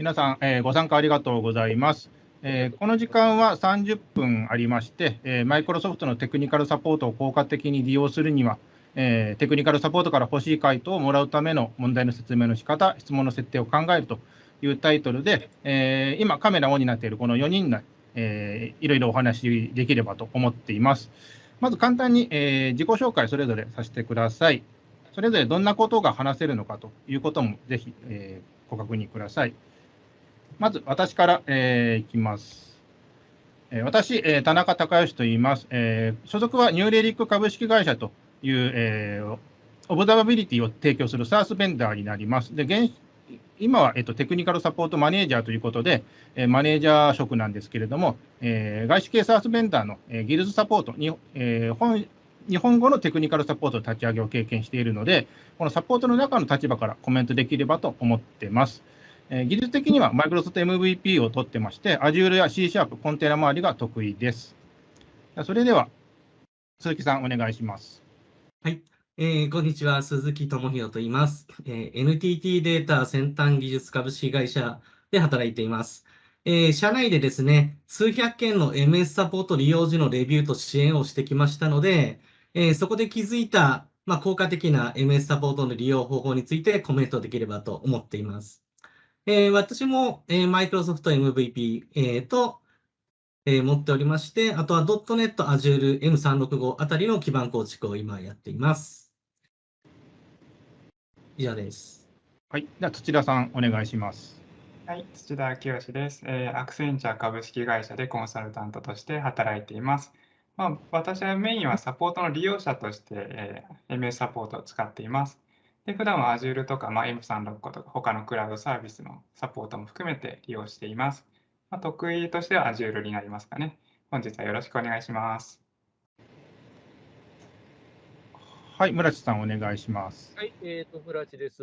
皆さん、ご参加ありがとうございます。この時間は30分ありまして、マイクロソフトのテクニカルサポートを効果的に利用するには、テクニカルサポートから欲しい回答をもらうための問題の説明の仕方、質問の設定を考えるというタイトルで、今カメラオンになっているこの4人が、いろいろお話しできればと思っています。まず簡単に、自己紹介それぞれさせてください。それぞれどんなことが話せるのかということもぜひ、ご確認ください。まず私から、いきます。私、田中孝義と言います。所属はニューレリック株式会社という、オブザバビリティを提供する SaaS ベンダーになります。で今は、テクニカルサポートマネージャーということで、マネージャー職なんですけれども、外資系 SaaS ベンダーの、ギルズサポートに、日本語のテクニカルサポートの立ち上げを経験しているので、このサポートの中の立場からコメントできればと思っています。技術的には Microsoft MVP を取ってまして、Azure や C#、コンテナ周りが得意です。それでは、鈴木さん、お願いします。はい、こんにちは、鈴木智弘と言います。NTT データ先端技術株式会社で働いています。社内でですね、数百件の MS サポート利用時のレビューと支援をしてきましたので、そこで気づいた、効果的な MS サポートの利用方法についてコメントできればと思っています。私も、Microsoft MVP、と、持っておりまして、あとは .NET Azure M365 あたりの基盤構築を今やっています。以上です。はい、では土田さん、お願いします。はい、土田清です。アクセンチャー株式会社でコンサルタントとして働いています。私はメインはサポートの利用者として、MS サポートを使っています。で普段は Azure とか、M365 とか他のクラウドサービスのサポートも含めて利用しています。得意としては Azure になりますかね。本日はよろしくお願いします。はい、村地さん、お願いします。はい、村地です。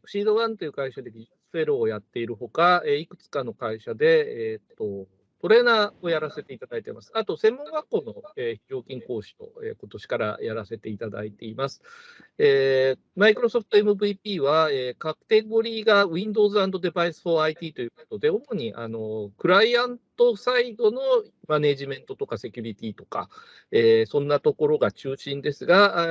クシードワンという会社で技術フェローをやっているほか、いくつかの会社で、トレーナーをやらせていただいています。あと、専門学校の、非常勤講師を、今年からやらせていただいています。Microsoft MVP は、カテゴリーが Windows and Device for IT ということで、主にクライアントサイドのマネジメントとかセキュリティとか、そんなところが中心ですが、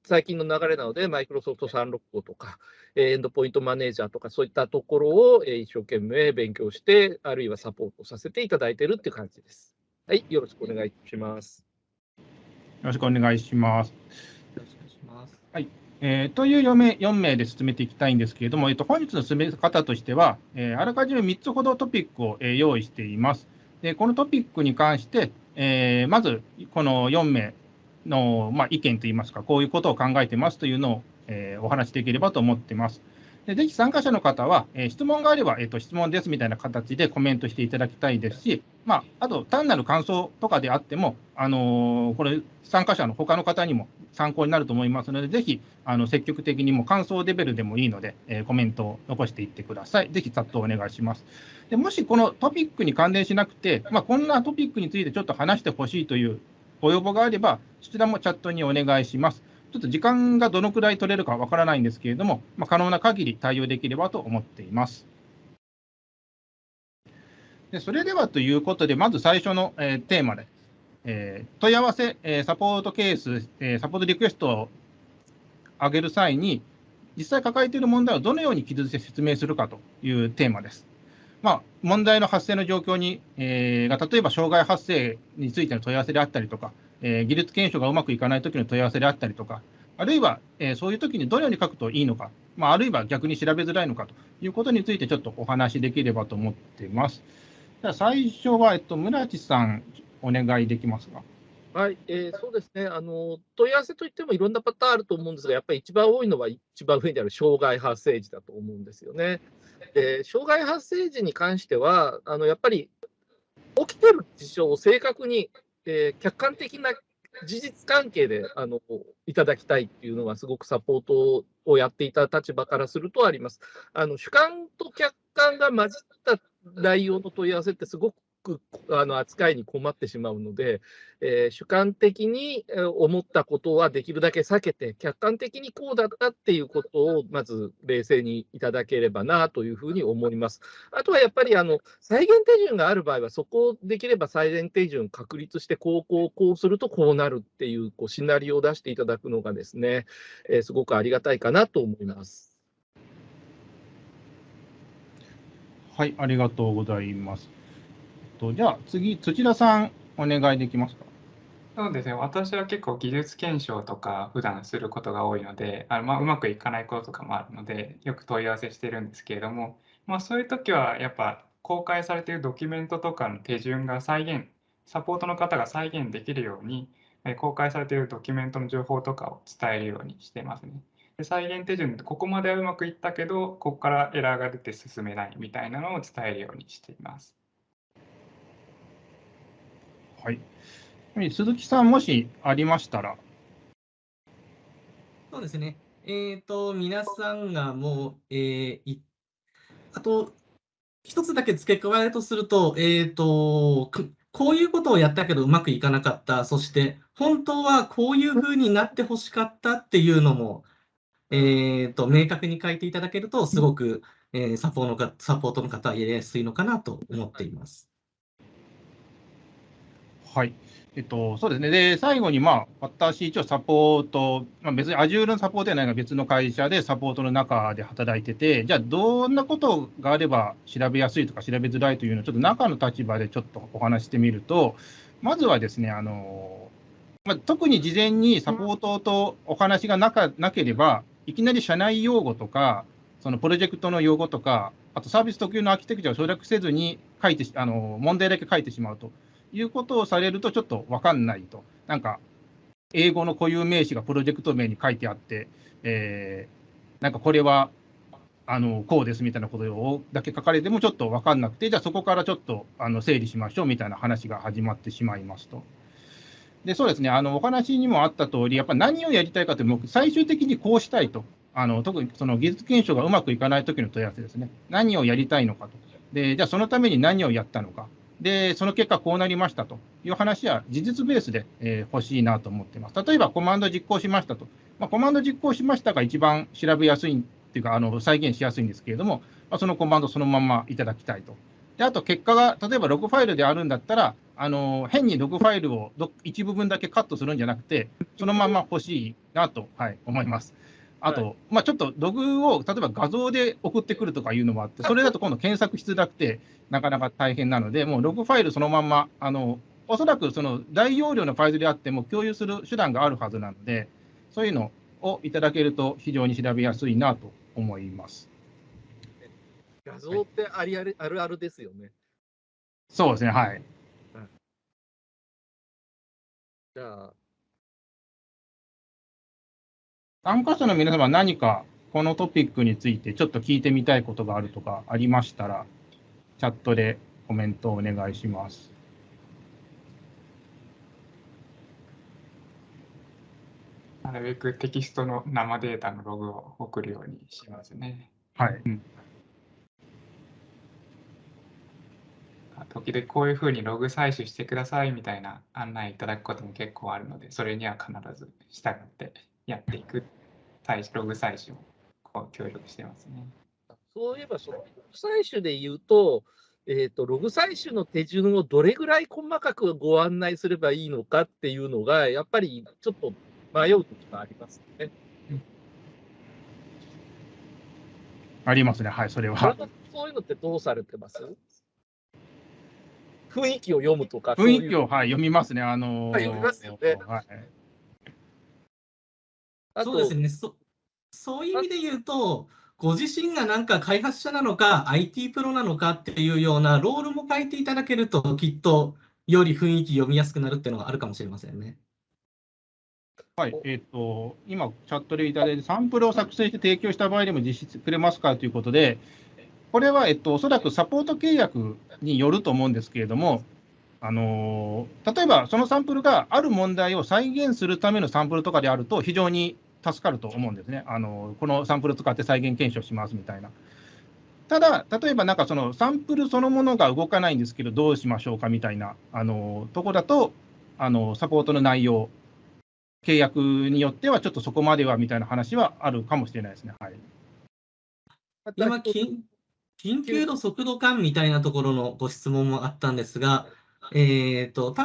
最近の流れなので、マイクロソフト365とか、エンドポイントマネージャーとか、そういったところを一生懸命勉強して、あるいはサポートさせていただいているっていう感じです。はい、よろしくお願いします。よろしくお願いします。よろしくお願いします。はい。という4名で進めていきたいんですけれども、本日の進め方としては、あらかじめ3つほどトピックを、用意しています。でこのトピックに関して、まずこの4名の、意見といいますか、こういうことを考えてますというのを、お話しできればと思っています。でぜひ参加者の方は、質問があれば、質問ですみたいな形でコメントしていただきたいですし、あと単なる感想とかであっても、これ参加者の他の方にも参考になると思いますので、ぜひ積極的にも感想レベルでもいいので、コメントを残していってください。ぜひチャットお願いします。でもしこのトピックに関連しなくて、こんなトピックについてちょっと話してほしいというご要望があれば、そちらもチャットにお願いします。ちょっと時間がどのくらい取れるかわからないんですけれども、可能な限り対応できればと思っています。でそれではということで、まず最初の、テーマです。問い合わせ、サポートケース、サポートリクエストを上げる際に、実際抱えている問題をどのように記述して説明するかというテーマです。問題の発生の状況に、例えば障害発生についての問い合わせであったりとか、技術検証がうまくいかないときの問い合わせであったりとか、あるいは、そういうときにどのように書くといいのか、あるいは逆に調べづらいのかということについてちょっとお話しできればと思っています。じゃあ最初は、村地さん、お願いできますか。はい、そうですね、問い合わせといってもいろんなパターンあると思うんですが、やっぱり一番多いのは、一番上にある障害発生時だと思うんですよね。障害発生時に関しては、やっぱり起きてる事象を正確に、客観的な事実関係でいただきたいっていうのは、すごくサポートをやっていた立場からするとあります。主観と客観が混じった内容の問い合わせってすごくく扱いに困ってしまうので、主観的に思ったことはできるだけ避けて、客観的にこうだったっていうことをまず冷静にいただければなというふうに思います。あとはやっぱり再現手順がある場合は、そこをできれば再現手順確立して、こうするとこうなるっていう、シナリオを出していただくのがですね、すごくありがたいかなと思います。はい、ありがとうございます。じゃあ次、土田さん、お願いできますか。そうですね、私は結構技術検証とか普段することが多いので、うまくいかないこととかもあるので、よく問い合わせしてるんですけれども、そういう時はやっぱ公開されているドキュメントとかの手順がサポートの方が再現できるように、公開されているドキュメントの情報とかを伝えるようにしてますね。で、再現手順ってここまではうまくいったけど、ここからエラーが出て進めないみたいなのを伝えるようにしています。はい。鈴木さん、もしありましたら。そうですね。皆さんがもう、あと、一つだけ付け加えるとすると、こういうことをやったけどうまくいかなかった、そして本当はこういうふうになってほしかったっていうのも、明確に書いていただけると、すごく、サポートの方はやりやすいのかなと思っています。はい。そうですね。で、最後に、私、一応サポート、別に Azure のサポートじゃないが別の会社でサポートの中で働いてて、じゃあ、どんなことがあれば調べやすいとか調べづらいというのを、ちょっと中の立場でちょっとお話してみると、まずはですね、特に事前にサポートとお話がなければ、いきなり社内用語とか、そのプロジェクトの用語とか、あとサービス特有のアーキテクチャを省略せずに問題だけ書いてしまうということをされると、ちょっと分かんないと。なんか、英語の固有名詞がプロジェクト名に書いてあって、なんかこれはこうですみたいなことをだけ書かれてもちょっと分かんなくて、じゃあそこからちょっと整理しましょうみたいな話が始まってしまいますと。で、そうですね、お話にもあった通り、やっぱり何をやりたいかというと、最終的にこうしたいと、特にその技術検証がうまくいかないときの問い合わせですね、何をやりたいのかと、でじゃあそのために何をやったのか、でその結果こうなりましたという話は事実ベースで、欲しいなと思っています。例えばコマンド実行しましたと、コマンド実行しましたが一番調べやすいっていうか、再現しやすいんですけれども、そのコマンドそのままいただきたいと。であと結果が例えばログファイルであるんだったら、変にログファイルを一部分だけカットするんじゃなくて、そのまま欲しいなと、思います。あと、ちょっとログを例えば画像で送ってくるとかいうのもあって、それだと今度検索しづらくて、なかなか大変なので、もうログファイルそのまま、おそらくその大容量のファイルであっても共有する手段があるはずなので、そういうのをいただけると非常に調べやすいなと思います。画像ってあるあるですよね。そうですね、はい。じゃあ、参加者の皆様、何かこのトピックについてちょっと聞いてみたいことがあるとかありましたら、チャットでコメントをお願いします。なるべくテキストの生データのログを送るようにしますね。はい。時々こういうふうにログ採取してくださいみたいな案内いただくことも結構あるので、それには必ず従ってやっていくログ採取を協力してますね。そういえば、そのログ採取で言うと、ログ採取の手順をどれぐらい細かくご案内すればいいのかっていうのが、やっぱりちょっと迷うときがありますね。ありますね、はい、それは。そういうのってどうされてます？雰囲気を読むとか、雰囲気を、読みますね。読みますよね。はい、そうですね。そういう意味で言うと、ご自身がなんか開発者なのか、IT プロなのかっていうようなロールも書いていただけると、きっとより雰囲気読みやすくなるっていうのがあるかもしれませんね。はい、今、チャットでいただいて、サンプルを作成して提供した場合でも実施してくれますかということで、これは、おそらくサポート契約によると思うんですけれども、例えばそのサンプルがある問題を再現するためのサンプルとかであると、非常に助かると思うんですね。このサンプルを使って再現検証しますみたいな。ただ、例えばなんかそのサンプルそのものが動かないんですけど、どうしましょうかみたいなとこだと、サポートの内容、契約によってはちょっとそこまではみたいな話はあるかもしれないですね。はい、今、一つ緊急度速度感みたいなところのご質問もあったんですが、多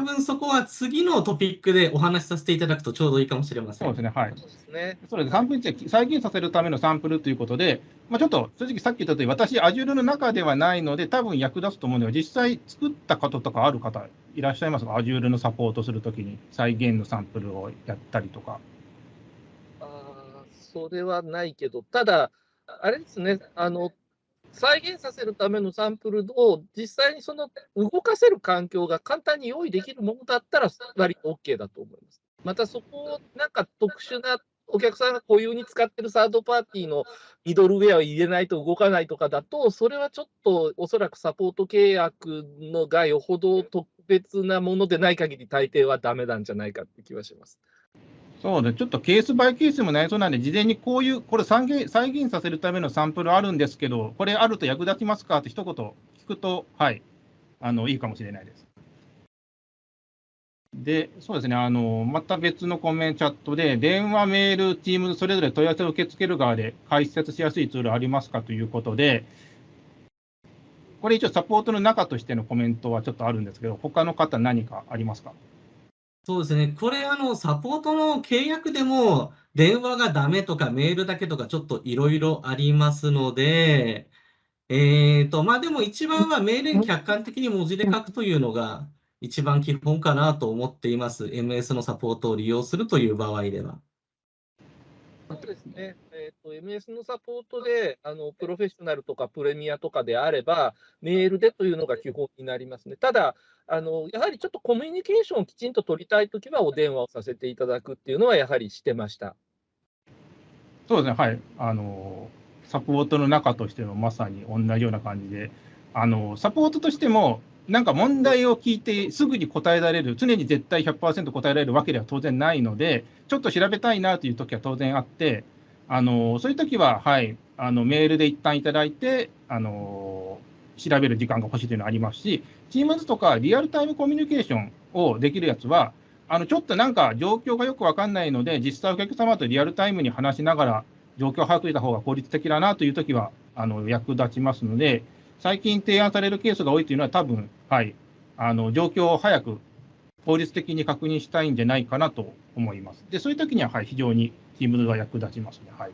分そこは次のトピックでお話しさせていただくとちょうどいいかもしれません。そうですね。はい。そうですね。それでサンプル値を再現させるためのサンプルということで、ちょっと正直さっき言ったとおり、私、Azure の中ではないので、多分役立つと思うので、実際作った方とかある方いらっしゃいますか？ Azure のサポートするときに再現のサンプルをやったりとか。それはないけど、ただ、あれですね、再現させるためのサンプルを実際にその動かせる環境が簡単に用意できるものだったら、割と OK だと思います。またそこをなんか特殊なお客さんが固有に使ってるサードパーティーのミドルウェアを入れないと動かないとかだと、それはちょっとおそらくサポート契約のがよほど特別なものでない限り、大抵はダメなんじゃないかって気はします。そうで、ちょっとケースバイケースもなりそうなんで、事前にこういう、これ再現させるためのサンプルあるんですけど、これあると役立ちますかって一言聞くと、はい、いいかもしれないです。で、そうですね、また別のコメントチャットで、電話、メール、Teams、それぞれ問い合わせを受け付ける側で解説しやすいツールありますかということで、これ一応サポートの中としてのコメントはちょっとあるんですけど、他の方何かありますか？そうですね。これ、サポートの契約でも、電話がダメとかメールだけとか、ちょっといろいろありますので、でも一番は命令に客観的に文字で書くというのが一番基本かなと思っています。MS のサポートを利用するという場合では。そうですね。MS のサポートで、プロフェッショナルとかプレミアとかであれば、メールでというのが基本になりますね。ただ、やはりちょっとコミュニケーションをきちんと取りたいときは、お電話をさせていただくっていうのは、やはりしてました。そうですね、はい。サポートの中としてもまさに同じような感じで、サポートとしても、なんか問題を聞いてすぐに答えられる、常に絶対 100% 答えられるわけでは当然ないので、ちょっと調べたいなというときは当然あって、そういうときは、はい、メールで一旦いただいて、調べる時間が欲しいというのはありますし、Teams とかリアルタイムコミュニケーションをできるやつは、ちょっとなんか状況がよくわかんないので、実際お客様とリアルタイムに話しながら、状況を把握した方が効率的だなというときは役立ちますので、最近提案されるケースが多いというのは、多分はい、状況を早く効率的に確認したいんじゃないかなと思います。で、そういうときには、はい、非常に Teams が役立ちますね。はい、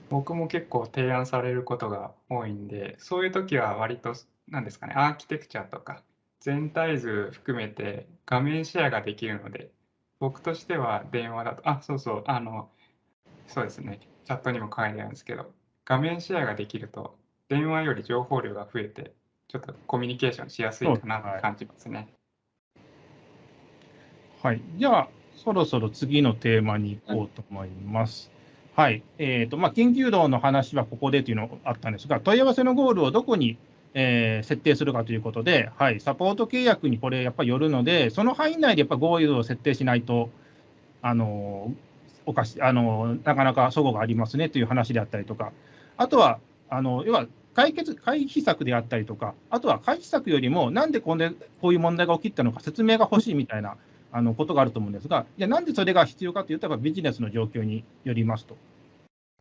僕も結構提案されることが多いんで、そういう時は割と、なんですかね、アーキテクチャとか、全体図含めて画面シェアができるので、僕としては電話だと、そうそう、そうですね、チャットにも書いてあるんですけど、画面シェアができると、電話より情報量が増えて、ちょっとコミュニケーションしやすいかなって感じますね。はい、じゃあ、そろそろ次のテーマに行こうと思います。はい、緊急度の話はここでというのがあったんですが、問い合わせのゴールをどこに、設定するかということで、はい、サポート契約にこれやっぱりよるので、その範囲内でやっぱゴールを設定しないと、なかなか齟齬がありますねという話であったりとか、あとは、要は回避策であったりとか、あとは回避策よりも、なんでこういう問題が起きたのか説明が欲しいみたいなことがあると思うんですが、じゃあなんでそれが必要かというと、ビジネスの状況によりますと。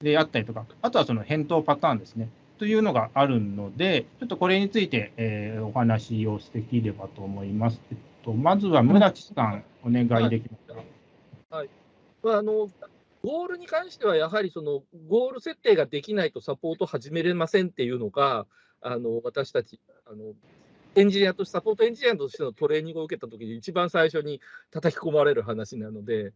であったりとか、あとはその返答パターンですね。というのがあるので、ちょっとこれについて、お話をできればと思います。まずは村地さん、お願いできますか。はい。ゴールに関しては、やはりそのゴール設定ができないとサポート始めれませんっていうのが、私たち、エンジニアとして、サポートエンジニアとしてのトレーニングを受けたときに、一番最初に叩き込まれる話なので、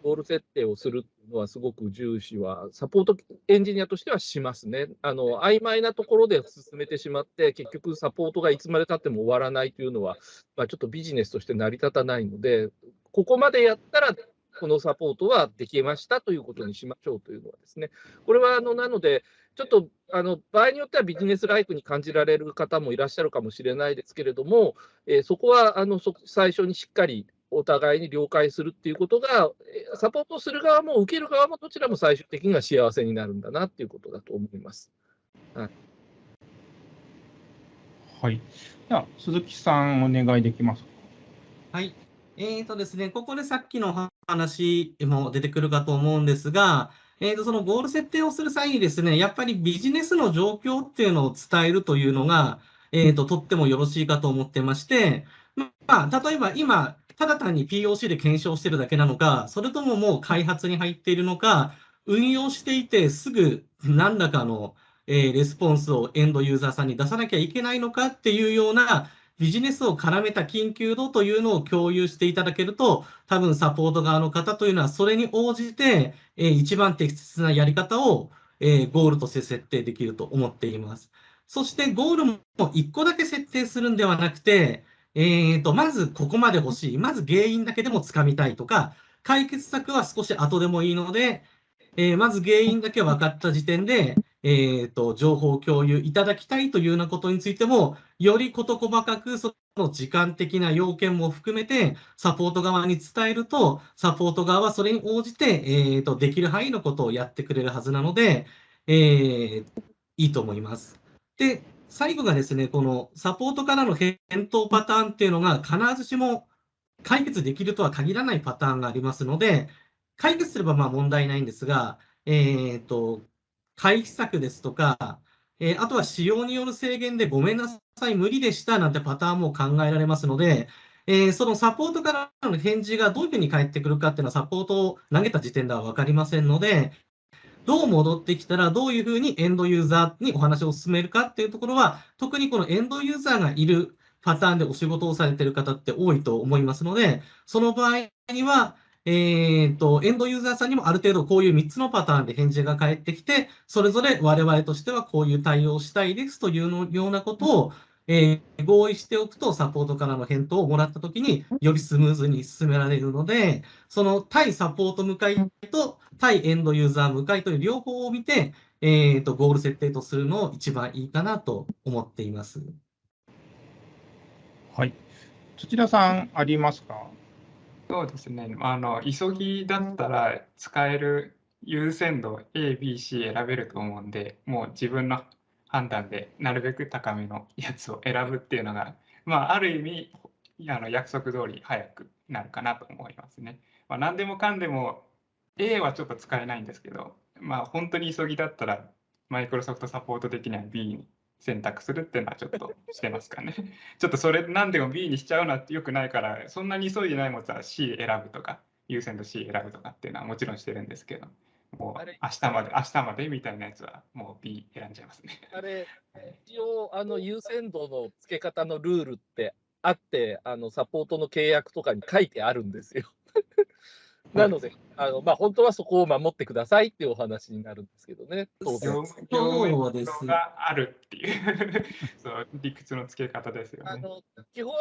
ゴール設定をするっていうのは、すごく重視は、サポートエンジニアとしてはしますね。曖昧なところで進めてしまって、結局、サポートがいつまでたっても終わらないというのは、ちょっとビジネスとして成り立たないので、ここまでやったら、このサポートはできましたということにしましょうというのはですね、これはなので、ちょっと場合によってはビジネスライクに感じられる方もいらっしゃるかもしれないですけれども、そこは最初にしっかりお互いに了解するっていうことが、サポートする側も受ける側もどちらも最終的には幸せになるんだなっていうことだと思います。はい。では、鈴木さん、お願いできますか。はい。ですね、ここでさっきの話も出てくるかと思うんですが、そのゴール設定をする際にですね、やっぱりビジネスの状況っていうのを伝えるというのが、とってもよろしいかと思ってまして、例えば今、ただ単に POC で検証してるだけなのか、それとももう開発に入っているのか、運用していてすぐ何らかの、レスポンスをエンドユーザーさんに出さなきゃいけないのかっていうようなビジネスを絡めた緊急度というのを共有していただけると、多分サポート側の方というのはそれに応じて、一番適切なやり方を、ゴールとして設定できると思っています。そしてゴールも1個だけ設定するんではなくて、まずここまで欲しい。まず原因だけでもつかみたいとか、解決策は少し後でもいいので、まず原因だけ分かった時点で、情報共有いただきたいというようなことについても、より事細かくその時間的な要件も含めて、サポート側に伝えると、サポート側はそれに応じて、できる範囲のことをやってくれるはずなので、いいと思います。で、最後がですね、このサポートからの返答パターンっていうのが必ずしも解決できるとは限らないパターンがありますので、解決すればまあ問題ないんですが、回避策ですとか、あとは使用による制限でごめんなさい、無理でしたなんてパターンも考えられますので、そのサポートからの返事がどういうふうに返ってくるかっていうのはサポートを投げた時点では分かりませんので、どう戻ってきたらどういうふうにエンドユーザーにお話を進めるかっていうところは、特にこのエンドユーザーがいるパターンでお仕事をされている方って多いと思いますので、その場合には、エンドユーザーさんにもある程度こういう3つのパターンで返事が返ってきて、それぞれ我々としてはこういう対応をしたいですというようなことを、合意しておくと、サポートからの返答をもらったときによりスムーズに進められるので、その対サポート向かいと対エンドユーザー向かいという両方を見て、ゴール設定とするのを一番いいかなと思っています。はい。土田さん、ありますか。そうですね。急ぎだったら使える優先度 A、B、C 選べると思うんで、もう自分の判断でなるべく高めのやつを選ぶっていうのが、ある意味、約束通り早くなるかなと思いますね。何でもかんでも A はちょっと使えないんですけど、本当に急ぎだったら、マイクロソフトサポート的には B に選択するっていうのはちょっとしてますかね。ちょっとそれ何でも B にしちゃうのはよくないから、そんなに急いでないものは C 選ぶとか、優先度 C 選ぶとかっていうのはもちろんしてるんですけど、もう明日までみたいなやつはもう B 選んじゃいますね。あれ、一応、優先度の付け方のルールってあって、サポートの契約とかに書いてあるんですよ。なので、本当はそこを守ってくださいっていうお話になるんですけどね、当然。業務があるっていうそう理屈の付け方ですよね。基本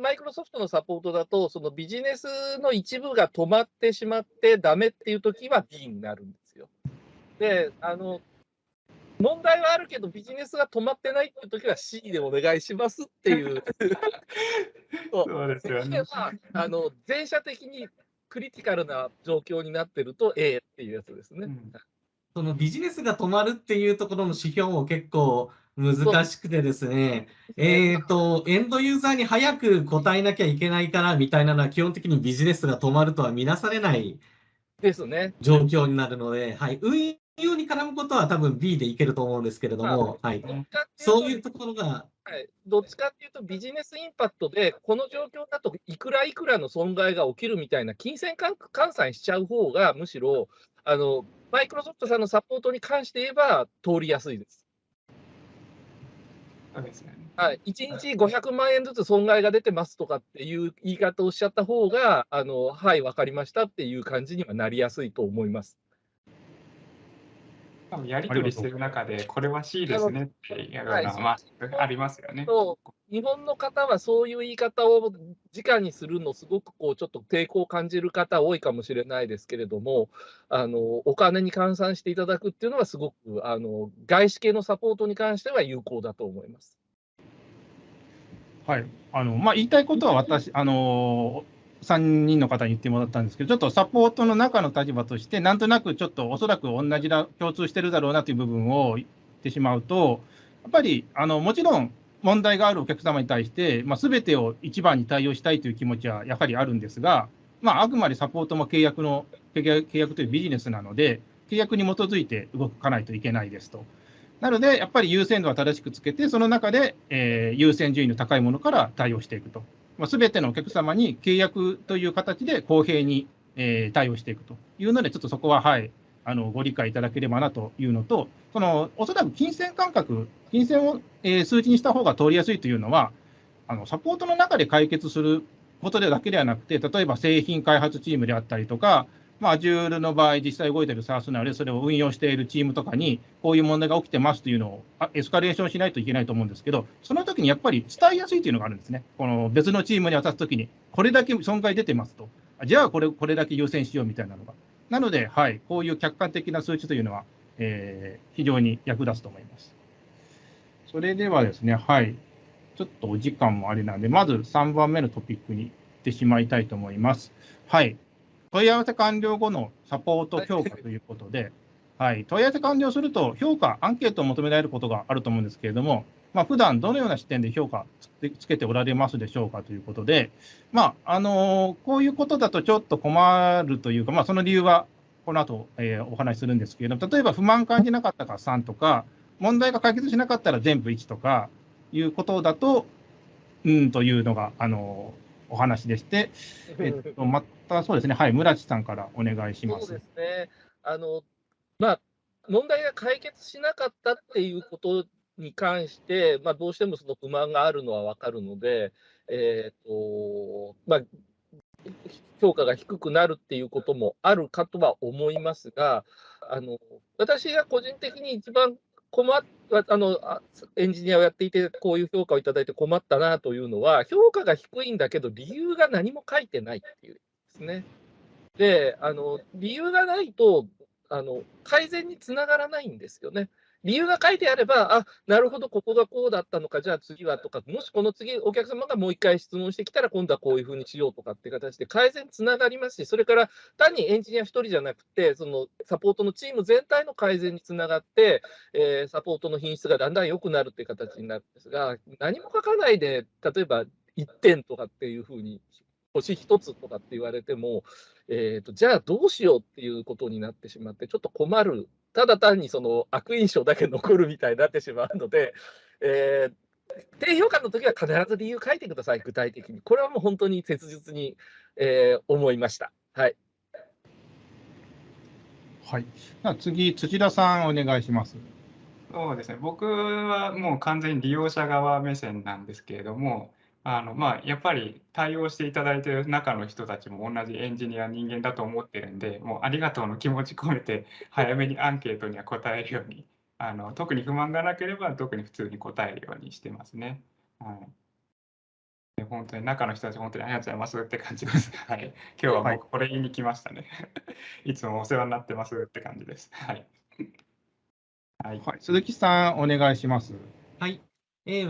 マイクロソフトのサポートだと、そのビジネスの一部が止まってしまってダメっていうときは B になるんですよ。で、問題はあるけど、ビジネスが止まってないっていうときは C でお願いしますっていう。そうですよね。全社的にクリティカルな状況になってると A っていうやつですね。そのビジネスが止まるっていうところの指標も結構難しくてですね、エンドユーザーに早く答えなきゃいけないからみたいなのは基本的にビジネスが止まるとは見なされないですね。状況になるので、はい、運用に絡むことは多分 B でいけると思うんですけれども、はい、そういうところが。はい、どっちかっていうと、ビジネスインパクトで、この状況だといくらいくらの損害が起きるみたいな金銭換算しちゃう方が、むしろマイクロソフトさんのサポートに関して言えば、通りやすいです。そうですね。はい、1日500万円ずつ損害が出てますとかっていう言い方をしちゃった方が、はい、分かりましたっていう感じにはなりやすいと思います。やり取りしてる中で、これは C ですねっていうのは、ありますよね。日本の方はそういう言い方を直にするの、すごくちょっと抵抗を感じる方多いかもしれないですけれども、お金に換算していただくっていうのは、すごく外資系のサポートに関しては有効だと思います。はい、言いたいことは私、3人の方に言ってもらったんですけど、ちょっとサポートの中の立場として、なんとなくちょっとおそらく共通してるだろうなという部分をってしまうと、やっぱりもちろん問題があるお客様に対して、全てを一番に対応したいという気持ちはやはりあるんですが、あくまでサポートも契約というビジネスなので、契約に基づいて動かないといけないですと。なので、やっぱり優先度は正しくつけて、その中で、優先順位の高いものから対応していくと。全てのお客様に契約という形で公平に、対応していくというので、ちょっとそこは、はい、ご理解いただければなというのと、おそらく金銭感覚、金銭を、数値にした方が通りやすいというのは、サポートの中で解決することだけではなくて、例えば製品開発チームであったりとか、Azure の場合、実際動いている SaaS なので、それを運用しているチームとかに、こういう問題が起きてますというのをエスカレーションしないといけないと思うんですけど、その時にやっぱり伝えやすいというのがあるんですね。この別のチームに渡すときに、これだけ損害出てますと、じゃあこれだけ優先しようみたいなのが。なので、はい、こういう客観的な数値というのは、非常に役立つと思います。それではですね、はい、ちょっとお時間もあれなので、まず3番目のトピックに行ってしまいたいと思います。はい、問い合わせ完了後のサポート評価ということで、はい、問い合わせ完了すると評価、アンケートを求められることがあると思うんですけれども、普段どのような視点で評価つけておられますでしょうかということで、こういうことだとちょっと困るというか、その理由はこの後、お話しするんですけれども、例えば不満感じなかったから3とか、問題が解決しなかったら全部1とかいうことだと、というのがお話でして、またそうですね、はい、村地さんからお願いします。そうですね。問題が解決しなかったっていうことに関して、どうしてもその不満があるのは分かるので、評価が低くなるっていうこともあるかとは思いますが、私が個人的に一番エンジニアをやっていて、こういう評価をいただいて困ったなというのは、評価が低いんだけど、理由が何も書いてないっていうですね。で、理由がないと、改善につながらないんですよね。理由が書いてあれば、なるほど、ここがこうだったのか、じゃあ次はとか、もしこの次、お客様がもう一回質問してきたら、今度はこういうふうにしようとかっていう形で改善つながりますし、それから単にエンジニア1人じゃなくて、そのサポートのチーム全体の改善につながって、サポートの品質がだんだん良くなるっていう形になるんですが、何も書かないで、例えば1点とかっていうふうに、星1つとかって言われても、じゃあどうしようっていうことになってしまって、ちょっと困る、ただ単にその悪印象だけ残るみたいになってしまうので、低評価の時は必ず理由書いてください、具体的に。これはもう本当に切実に、思いました。はい。はい、では次、土田さん、お願いします。そうですね、僕はもう完全に利用者側目線なんですけれども、やっぱり対応していただいている中の人たちも同じエンジニア、人間だと思ってるんで、もうありがとうの気持ち込めて、早めにアンケートには答えるように、特に不満がなければ、特に普通に答えるようにしてますね。はい。で、本当に中の人たち、本当にありがとうございますって感じです。はい。今日は僕、これ言いに来ましたね。いつもお世話になってますって感じです。はい。はい、鈴木さん、お願いします。はい。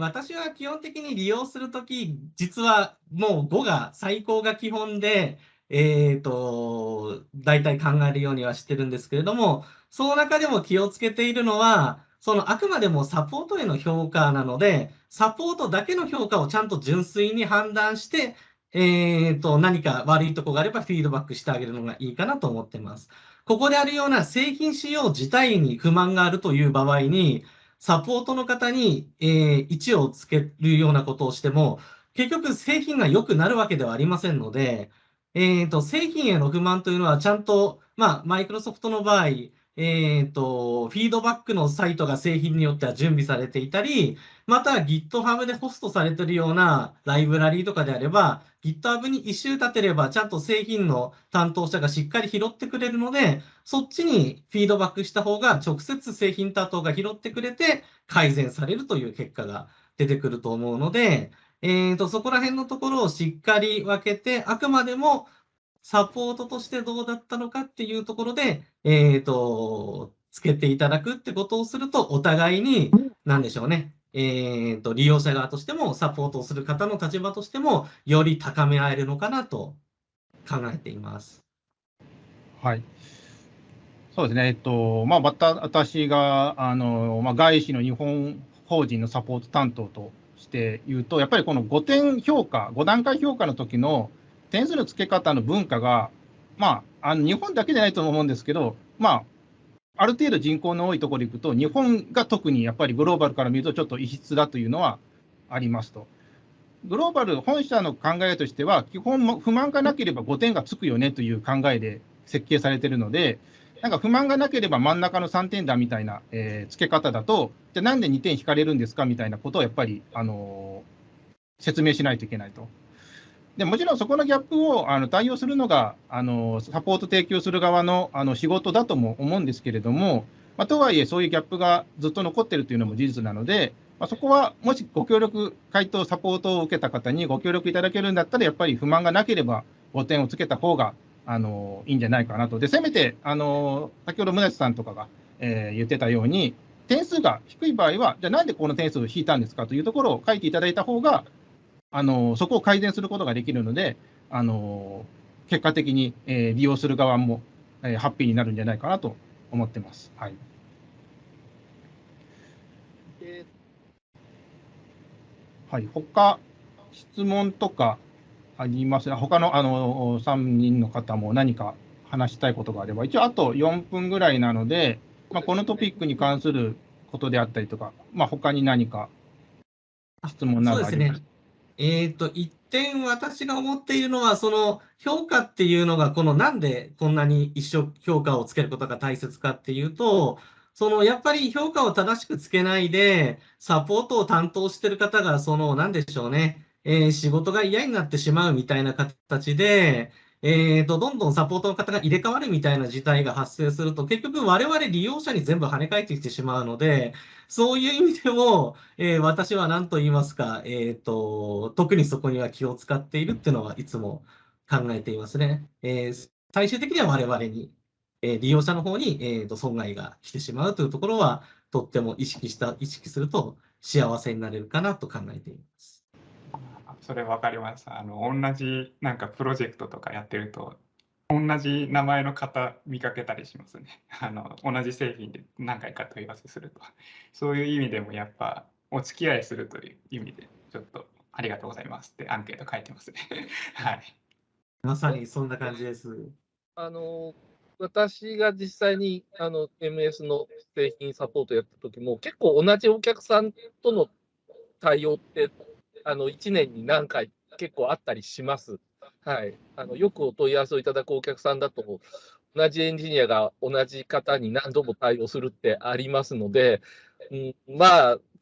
私は基本的に利用するとき、実はもう5が最高が基本で、大体考えるようにはしてるんですけれども、その中でも気をつけているのは、あくまでもサポートへの評価なので、サポートだけの評価をちゃんと純粋に判断して、何か悪いところがあればフィードバックしてあげるのがいいかなと思ってます。ここであるような製品仕様自体に不満があるという場合に、サポートの方に、1をつけるようなことをしても、結局製品が良くなるわけではありませんので、製品への不満というのはちゃんと、マイクロソフトの場合、フィードバックのサイトが製品によっては準備されていたり、または GitHub でホストされているようなライブラリーとかであれば、GitHub に一周立てれば、ちゃんと製品の担当者がしっかり拾ってくれるので、そっちにフィードバックした方が直接製品担当が拾ってくれて改善されるという結果が出てくると思うので、そこら辺のところをしっかり分けて、あくまでもサポートとしてどうだったのかっていうところで、つけていただくってことをすると、お互いに、なんでしょうね、利用者側としても、サポートをする方の立場としても、より高め合えるのかなと考えています。はい。そうですね、私が外資の日本法人のサポート担当として言うと、やっぱりこの5点評価、5段階評価の時の点数の付け方の文化が、日本だけじゃないと思うんですけど、ある程度人口の多いところに行くと、日本が特にやっぱりグローバルから見ると、ちょっと異質だというのはありますと。グローバル、本社の考えとしては、基本、不満がなければ5点がつくよねという考えで設計されているので、なんか不満がなければ真ん中の3点だみたいな、付け方だと、じゃあなんで2点引かれるんですかみたいなことをやっぱり、説明しないといけないと。でもちろんそこのギャップを対応するのがサポート提供する側の仕事だとも思うんですけれども、とはいえ、そういうギャップがずっと残っているというのも事実なので、そこはもしご協力、回答、サポートを受けた方にご協力いただけるんだったら、やっぱり不満がなければ5点をつけた方がいいんじゃないかなと。で、せめて先ほど宗地さんとかが、言ってたように、点数が低い場合は、じゃあなんでこの点数を引いたんですかというところを書いていただいた方が、そこを改善することができるので、結果的に、利用する側も、ハッピーになるんじゃないかなと思ってます。はい。はい、他質問とかありますね。他の3人の方も何か話したいことがあれば、一応あと4分ぐらいなので、このトピックに関することであったりとか、他に何か質問などありますか。一点私が思っているのは、その評価っていうのが、なんでこんなに一生評価をつけることが大切かっていうと、やっぱり評価を正しくつけないで、サポートを担当している方が、なんでしょうね、仕事が嫌になってしまうみたいな形で、どんどんサポートの方が入れ替わるみたいな事態が発生すると、結局我々利用者に全部跳ね返ってきてしまうので、そういう意味でも、私は何と言いますか、特にそこには気を使っているっていうのはいつも考えていますね。最終的には我々に、利用者の方に、損害が来てしまうというところは、とっても意識すると幸せになれるかなと考えています。それ分かります。同じなんかプロジェクトとかやってると、同じ名前の方見かけたりしますね。同じ製品で何回か問い合わせすると。そういう意味でもやっぱお付き合いするという意味で、ちょっとありがとうございますってアンケート書いてますね。はい。まさにそんな感じです。私が実際にMS の製品サポートやった時も、結構同じお客さんとの対応って1年に何回結構あったりします。はい、よくお問い合わせをいただくお客さんだと、同じエンジニアが同じ方に何度も対応するってありますので、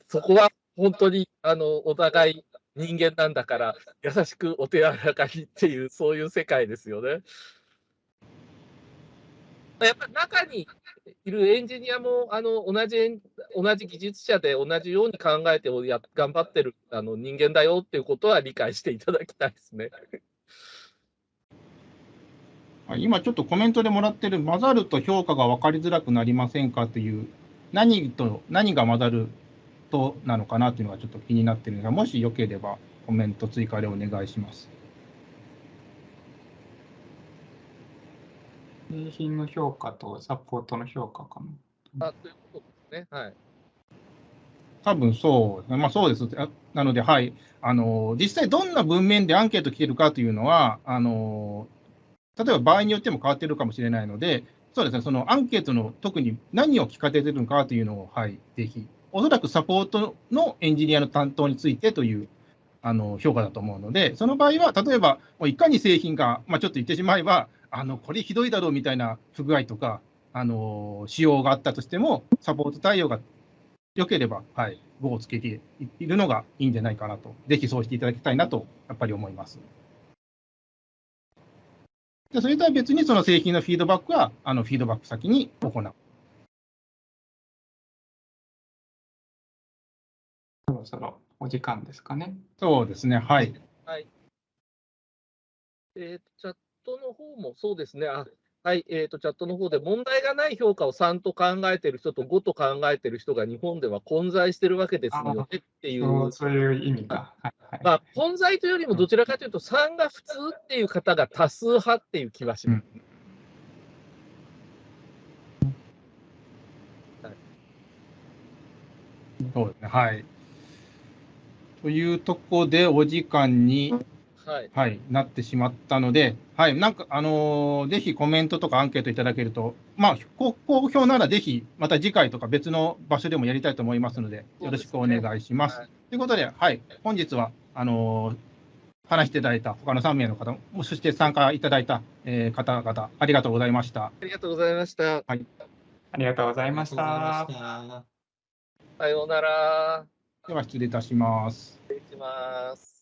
そこは本当にお互い人間なんだから、優しくお手柔らかにっていう、そういう世界ですよね。やっぱり中にいるエンジニアも同じ技術者で同じように考えて頑張ってる人間だよっていうことは理解していただきたいですね。今ちょっとコメントでもらってる混ざると評価が分かりづらくなりませんかという、何が混ざるとなのかなというのがちょっと気になっているのが、もしよければコメント追加でお願いします。製品の評価とサポートの評価かな。ということですね。はい。多分そうですね。そうです。なので、はい。実際どんな文面でアンケート来てるかというのは、例えば場合によっても変わっているかもしれないので、そうですね、そのアンケートの特に何を聞かれているのかというのを、はい、ぜひ、おそらくサポートのエンジニアの担当についてという評価だと思うので、その場合は、例えば、もういかに製品が、ちょっと言ってしまえば、これひどいだろうみたいな不具合とか、仕様があったとしても、サポート対応が良ければ、はい、5をつけているのがいいんじゃないかなと、ぜひそうしていただきたいなと、やっぱり思います。でそれとは別に、その製品のフィードバックは、フィードバック先に行う。そろそろお時間ですかね。そうですね、はい。はい。チャットの方もそうですね。はい、チャットの方で問題がない評価を3と考えている人と5と考えている人が日本では混在しているわけですよねっていう。そういう意味か。はい、混在というよりもどちらかというと3が普通っていう方が多数派っていう気はします。そうですね。はい。というところで、お時間に、はい。はい、なってしまったので、はい、なんか、ぜひコメントとかアンケートいただけると、まあ、好評ならぜひ、また次回とか別の場所でもやりたいと思いますので、よろしくお願いします。はいということで、はい、本日は、話していただいた他の3名の方、そして参加いただいた、方々、ありがとうございました。ありがとうございました。ありがとうござありがいましとうございまたし。た。さようなら。では、失礼いたします。失礼します。